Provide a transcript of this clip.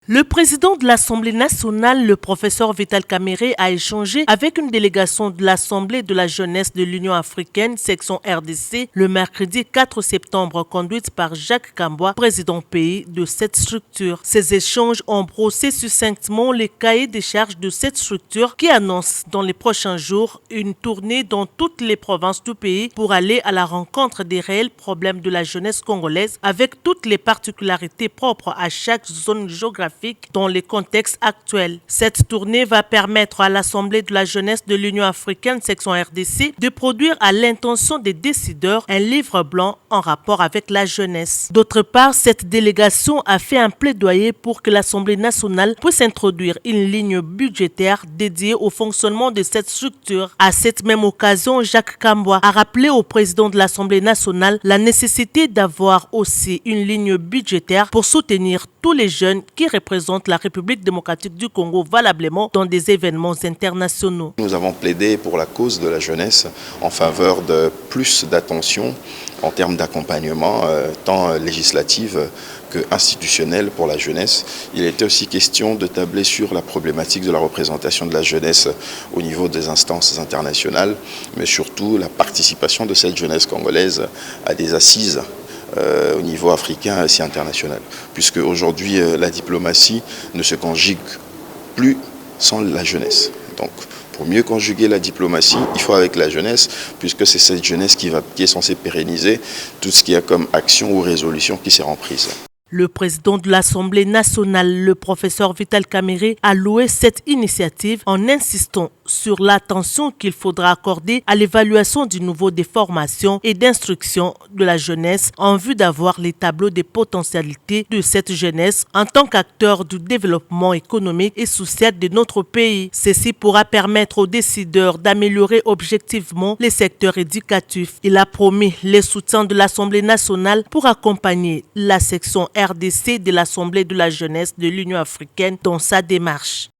Le président de l'Assemblée nationale, le professeur Vital Kamerhe, a échangé avec une délégation de l'Assemblée de la jeunesse de l'Union africaine, section RDC, le mercredi 4 septembre, conduite par Jacques Kamboua, président pays de cette structure. Ces échanges ont brossé succinctement les cahiers des charges de cette structure qui annonce dans les prochains jours une tournée dans toutes les provinces du pays pour aller à la rencontre des réels problèmes de la jeunesse congolaise avec toutes les particularités propres à chaque zone géographique dans les contextes actuels. Cette tournée va permettre à l'Assemblée de la jeunesse de l'Union africaine, section RDC, de produire à l'intention des décideurs un livre blanc en rapport avec la jeunesse. D'autre part, cette délégation a fait un plaidoyer pour que l'Assemblée nationale puisse introduire une ligne budgétaire dédiée au fonctionnement de cette structure. À cette même occasion, Jacques Kamboua a rappelé au président de l'Assemblée nationale la nécessité d'avoir aussi une ligne budgétaire pour soutenir tous les jeunes qui représentent la République démocratique du Congo valablement dans des événements internationaux. Nous avons plaidé pour la cause de la jeunesse en faveur de plus d'attention en termes d'accompagnement, tant législatif que institutionnel pour la jeunesse. Il était aussi question de tabler sur la problématique de la représentation de la jeunesse au niveau des instances internationales, mais surtout la participation de cette jeunesse congolaise à des assises au niveau africain et aussi international. Puisque aujourd'hui, la diplomatie ne se conjugue plus sans la jeunesse. Donc, pour mieux conjuguer la diplomatie, il faut avec la jeunesse, puisque c'est cette jeunesse qui est censée pérenniser tout ce qu'il y a comme action ou résolution qui sera prise. Le président de l'Assemblée nationale, le professeur Vital Kamerhe, a loué cette initiative en insistant sur l'attention qu'il faudra accorder à l'évaluation du niveau des formations et d'instruction de la jeunesse en vue d'avoir les tableaux des potentialités de cette jeunesse en tant qu'acteur du développement économique et social de notre pays. Ceci pourra permettre aux décideurs d'améliorer objectivement les secteurs éducatifs. Il a promis les soutiens de l'Assemblée nationale pour accompagner la section RDC de l'Assemblée de la jeunesse de l'Union africaine dans sa démarche.